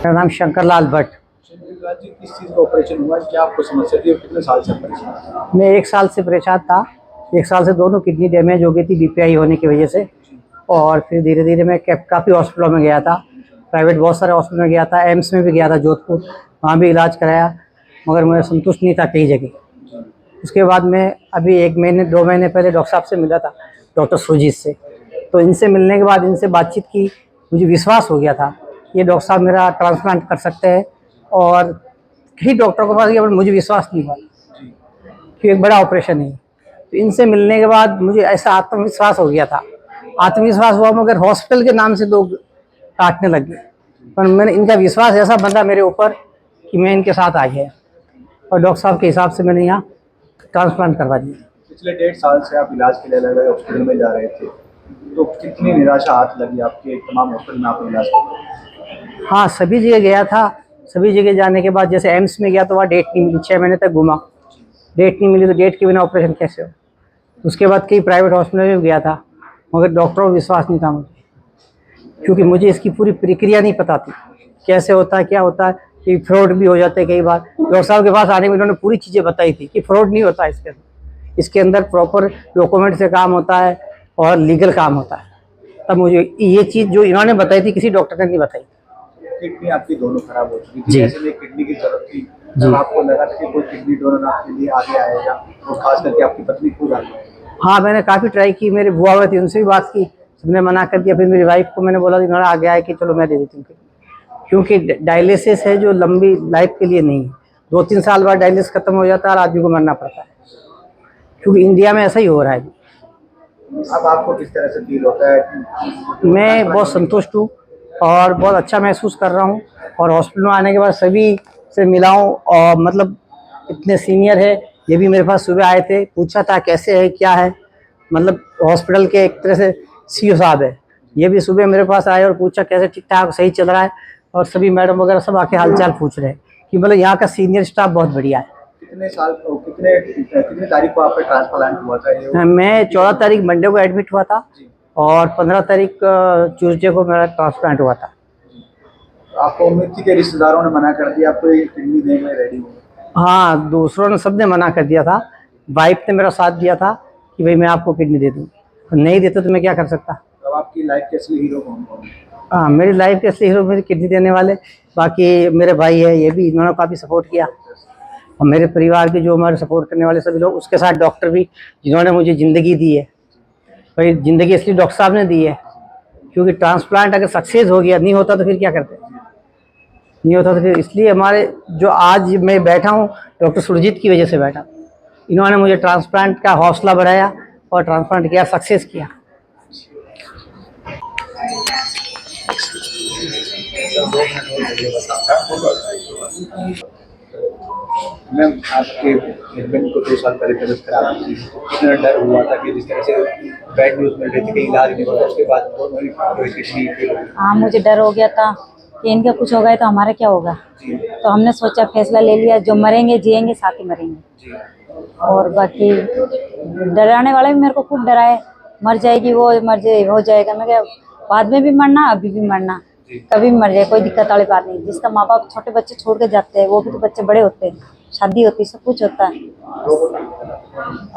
मेरा नाम शंकर लाल भट्ट। शंकर जी, किस चीज़ का ऑपरेशन हुआ है? क्या आपको समस्या थी और कितने साल से परेशान हैं? मैं 1 साल से परेशान था। 1 साल से दोनों किडनी डैमेज हो गई थी बीपीआई होने की वजह से। और फिर धीरे धीरे मैं काफ़ी हॉस्पिटलों में गया था, प्राइवेट बहुत सारे हॉस्पिटल में गया था, एम्स में भी गया था जोधपुर, वहाँ भी इलाज कराया, मगर मुझे संतुष्ट नहीं था कई जगह। उसके बाद मैं अभी 1 महीने 2 महीने पहले डॉक्टर साहब से मिला था, डॉक्टर सुरजीत से। तो इनसे मिलने के बाद इनसे बातचीत की, मुझे विश्वास हो गया था ये डॉक्टर साहब मेरा ट्रांसप्लांट कर सकते हैं। और कई डॉक्टरों के पास गया पर मुझे विश्वास नहीं हुआ कि एक बड़ा ऑपरेशन है। तो इनसे मिलने के बाद मुझे ऐसा आत्मविश्वास हो गया था, आत्मविश्वास हुआ, मगर हॉस्पिटल के नाम से लोग काटने लग गए। पर मैंने इनका विश्वास ऐसा बंधा मेरे ऊपर कि मैं इनके साथ आ गया और डॉक्टर साहब के हिसाब से मैंने यहाँ ट्रांसप्लांट करवा दिया। पिछले 1.5 साल से आप इलाज के लिए अलग अलग हॉस्पिटल में जा रहे थे, तो कितनी निराशा हाथ लगी आपके तमाम हॉस्पिटल में आपने इलाज किया? हाँ, सभी जगह गया था। सभी जगह जाने के बाद जैसे एम्स में गया तो वहाँ डेट नहीं मिली, 6 महीने तक घूमा, डेट नहीं मिली, तो डेट के बिना ऑपरेशन कैसे हो। उसके बाद कई प्राइवेट हॉस्पिटल में भी गया था, मगर डॉक्टरों को विश्वास नहीं था मुझे, क्योंकि मुझे इसकी पूरी प्रक्रिया नहीं पता थी, कैसे होता है, क्या होता है, कि फ्रॉड भी हो जाते हैं कई बार। डॉक्टर साहब के पास आने में उन्होंने पूरी चीज़ें बताई थी कि फ्रॉड नहीं होता इसके अंदर प्रॉपर डॉक्यूमेंट से काम होता है और लीगल काम होता है। तब मुझे ये चीज़ जो इन्होंने बताई थी किसी डॉक्टर ने नहीं बताई। किडनी आपकी दोनों खराब हो चुकी थी, जी। ऐसे में किडनी की जरूरत थी, जब आपको लगा था कि कोई किडनी डोनर आपके लिए आगे आएगा, और खास करके आपकी पत्नी खुद आ गई? हाँ, मैंने काफ़ी ट्राई की, मेरे बुआ हुए थी उनसे भी बात की, सबने मना कर दिया। फिर मेरी वाइफ को मैंने बोला कि मेरा आगे आए कि चलो मैं दे देती हूँ, क्योंकि डायलिसिस है जो लंबी लाइफ के लिए नहीं है। 2-3 साल बाद डायलिसिस खत्म हो जाता है और आदमी को मरना पड़ता है, क्योंकि इंडिया में ऐसा ही हो रहा है। अब आपको किस तरह से फील होता है? मैं बहुत संतुष्ट हूँ और बहुत अच्छा महसूस कर रहा हूँ। और हॉस्पिटल में आने के बाद सभी से मिला हूँ, और मतलब इतने सीनियर है, ये भी मेरे पास सुबह आए थे, पूछा था कैसे है क्या है। मतलब हॉस्पिटल के एक तरह से सीईओ साहब है, ये भी सुबह मेरे पास आए और पूछा कैसे ठीक ठाक सही चल रहा है। और सभी मैडम वगैरह सब आके हालचाल पूछ रहे हैं कि मतलब यहाँ का सीनियर स्टाफ बहुत बढ़िया है। कितने तारीख को आपका ट्रांसप्लांट हुआ था ये? मैं 14 तारीख मंडे को एडमिट हुआ था और 15 तारीख ट्यूसडे को मेरा ट्रांसप्लांट हुआ था। आपको उम्मीद थी कि रिश्तेदारों ने मना कर दिया आपको ये किडनी देने में रेडी हो? हाँ, दूसरों ने सबने मना कर दिया था। वाइफ ने मेरा साथ दिया था कि भाई मैं आपको किडनी दे दूँ, नहीं देते तो मैं क्या कर सकता। अब आपकी लाइफ के असली हीरो कौन कौन है? हाँ, मेरी लाइफ के असली हीरो मेरी किडनी देने वाले, बाकी मेरे भाई है, ये भी इन्होंने काफ़ी सपोर्ट किया। और मेरे परिवार के जो हमारे सपोर्ट करने वाले सभी लोग, उसके साथ डॉक्टर भी जिन्होंने मुझे ज़िंदगी दी है। भाई ज़िंदगी इसलिए डॉक्टर साहब ने दी है, क्योंकि ट्रांसप्लांट अगर सक्सेस हो गया, नहीं होता तो फिर क्या करते, नहीं होता तो फिर, इसलिए हमारे जो आज मैं बैठा हूँ डॉक्टर सुरजीत की वजह से बैठा। इन्होंने मुझे ट्रांसप्लांट का हौसला बढ़ाया और ट्रांसप्लांट किया, सक्सेस किया। मैम, आपके हस्बैंड को 2 साल पहले तबीयत खराब थी, कितना डर हुआ था कि जिस तरह से बैड न्यूज़ मिल रही थी कि इलाज नहीं होगा, उसके बाद किडनी फेल हो गई? हाँ, मुझे डर हो गया था कि इनका कुछ होगा तो हमारा क्या होगा। तो हमने सोचा, फैसला ले लिया, जो मरेंगे जिएंगे साथ ही मरेंगे। और बाकी डराने वाला भी मेरे को खूब डराए, मर जाएगी वो, मर जाए हो जाएगा। मैं क्या, बाद में भी मरना, अभी भी मरना, कभी भी मर जाए, कोई दिक्कत वाली बात नहीं। जिसका माँ बाप छोटे बच्चे छोड़ के जाते हैं, वो भी तो बच्चे बड़े होते हैं, शादी होती है, सब कुछ होता है।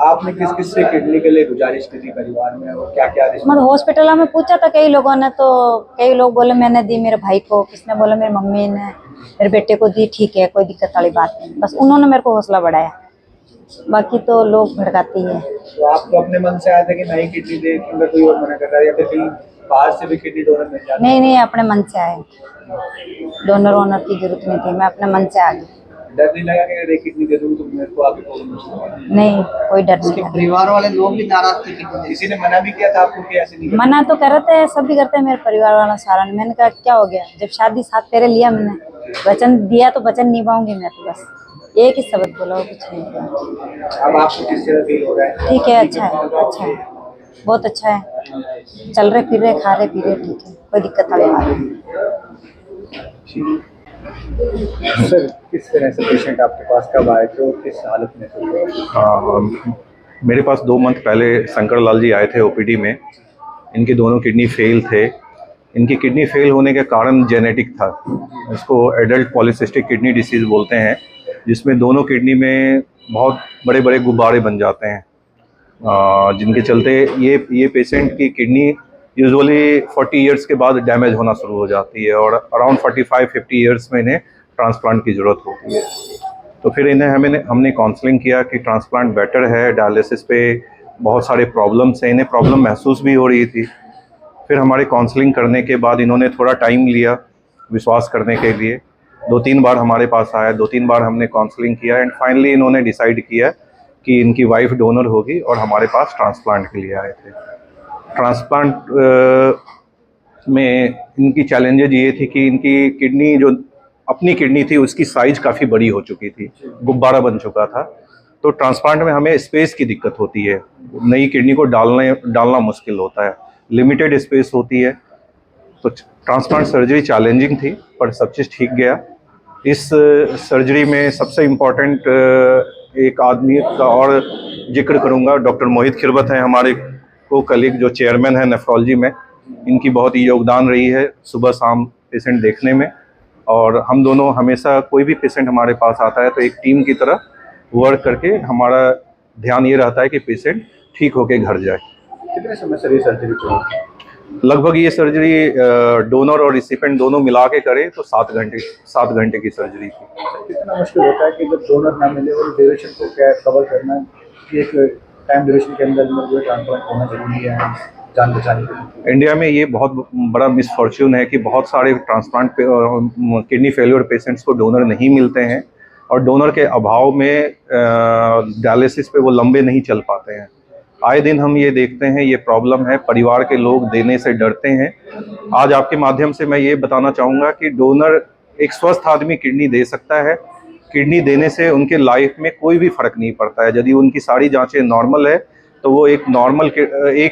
आपने किस किस से किडनी के लिए गुजारिश की थी परिवार में, और क्या क्या मतलब हॉस्पिटल में पूछा था कई लोगों ने, तो कई लोग बोले मैंने दी मेरे भाई को, किसने बोला मेरी मम्मी ने, मेरे बेटे को दी, ठीक है कोई दिक्कत वाली बात नहीं। बस उन्होंने मेरे को हौसला बढ़ाया, बाकी तो लोग भड़काती है। तो आप तो अपने मन से आए थे कि नहीं किडनी दे, अगर कोई और मना कर रहा है, या फिर कहीं बाहर से भी किडनी डोनर मिल जाता? नहीं, अपने मन से आए, डोनर वोनर की जरूरत नहीं थी, मैं अपने मन से आ गई। डर नहीं लगा कि अरे किडनी दे दूँ तो मेरे को आगे प्रॉब्लम हो सकती है? नहीं, कोई डर नहीं लगा। परिवार वाले लोग भी नाराज थे, किसी ने मना भी किया था आपको कि ऐसे नहीं करना? मना तो करते हैं, सब भी करते हैं, मेरे परिवार वाला सारा। मैंने कहा क्या हो गया, जब शादी साथ फेरे लिया मैंने, वचन दिया तो वचन निभाऊंगी मैं, तो बस एक ही शब्द बोला, कुछ नहीं बोला। अब आपको किस तरह फील हो रहा है? ठीक है, अच्छा है, अच्छा है, बहुत अच्छा है, चल रहे फिर रहे, खा रहे पी रहे, ठीक है, कोई दिक्कत वाली बात नहीं। सर, किस तरह से पेशेंट आपके पास कब आए थे और किस हालत में थे? हाँ, मेरे पास 2 मंथ पहले शंकर लाल जी आए थे ओपीडी में। इनके दोनों किडनी फेल थे, इनकी किडनी फेल होने के कारण जेनेटिक था। इसको एडल्ट पॉलीसिस्टिक किडनी डिसीज़ बोलते हैं, जिसमें दोनों किडनी में बहुत बड़े बड़े गुब्बारे बन जाते हैं, जिनके चलते ये पेशेंट की किडनी यूजुअली 40 इयर्स के बाद डैमेज होना शुरू हो जाती है और अराउंड 45-50 इयर्स में इन्हें ट्रांसप्लांट की ज़रूरत होती है। तो फिर हमने काउंसलिंग किया कि ट्रांसप्लांट बेटर है, डायलिसिस पे बहुत सारे प्रॉब्लम्स हैं, इन्हें प्रॉब्लम महसूस भी हो रही थी। फिर हमारे काउंसलिंग करने के बाद इन्होंने थोड़ा टाइम लिया विश्वास करने के लिए, 2-3 बार हमारे पास आया, 2-3 बार हमने काउंसलिंग किया एंड फाइनली इन्होंने डिसाइड किया कि इनकी वाइफ डोनर होगी और हमारे पास ट्रांसप्लांट के लिए आए थे। ट्रांसप्लांट में इनकी चैलेंजेज ये थी कि इनकी किडनी जो अपनी किडनी थी उसकी साइज काफ़ी बड़ी हो चुकी थी, गुब्बारा बन चुका था। तो ट्रांसप्लांट में हमें स्पेस की दिक्कत होती है, नई किडनी को डालना मुश्किल होता है, लिमिटेड स्पेस होती है। तो ट्रांसप्लांट सर्जरी चैलेंजिंग थी पर सब चीज़ ठीक गया। इस सर्जरी में सबसे इम्पोर्टेंट एक आदमी का और जिक्र करूंगा, डॉक्टर मोहित खिरवत हैं हमारे को कलीग जो चेयरमैन है नेफ्रोलॉजी में। इनकी बहुत ही योगदान रही है सुबह शाम पेशेंट देखने में, और हम दोनों हमेशा कोई भी पेशेंट हमारे पास आता है तो एक टीम की तरह वर्क करके हमारा ध्यान ये रहता है कि पेशेंट ठीक होके घर जाए। कितने समय से ये सर्जरी चली? लगभग ये सर्जरी डोनर और रिसिपेंट दोनों मिला के करें तो 7 घंटे की सर्जरी थी। कितना मुश्किल होता है कि जब डोनर ना मिले और ड्यूरेशन को क्या कवर करना, कि एक टाइम ड्यूरेशन के अंदर जो ट्रांसप्लांट होना जरूरी है जान बचाने के लिए। इंडिया में ये बहुत बड़ा मिसफॉर्च्यून है कि बहुत सारे ट्रांसप्लांट किडनी फेलियर पेशेंट्स को डोनर नहीं मिलते हैं और डोनर के अभाव में डायलिसिस पे वो लंबे नहीं चल पाते हैं। आए दिन हम ये देखते हैं, ये प्रॉब्लम है, परिवार के लोग देने से डरते हैं। आज आपके माध्यम से मैं ये बताना चाहूँगा कि डोनर एक स्वस्थ आदमी किडनी दे सकता है, किडनी देने से उनके लाइफ में कोई भी फ़र्क नहीं पड़ता है। यदि उनकी सारी जांचें नॉर्मल है तो वो एक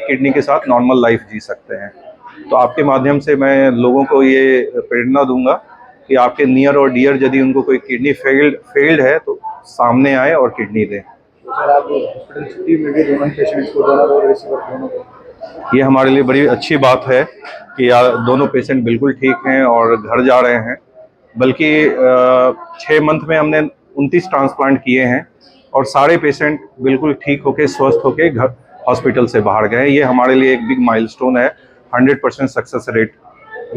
किडनी के साथ नॉर्मल लाइफ जी सकते हैं। तो आपके माध्यम से मैं लोगों को ये प्रेरणा दूंगा कि आपके नियर और डियर यदि उनको कोई किडनी फेल्ड है तो सामने आए और किडनी दें। सर आप हॉस्पिटल छुट्टी में भी दोनों पेशेंट्स को डोनर और रिसीवर दोनों को, ये हमारे लिए बड़ी अच्छी बात है कि दोनों पेशेंट बिल्कुल ठीक हैं और घर जा रहे हैं। बल्कि 6 मंथ में हमने 29 ट्रांसप्लांट किए हैं और सारे पेशेंट बिल्कुल ठीक होके स्वस्थ होके घर हॉस्पिटल से बाहर गए। ये हमारे लिए एक बिग माइलस्टोन है। 100% सक्सेस रेट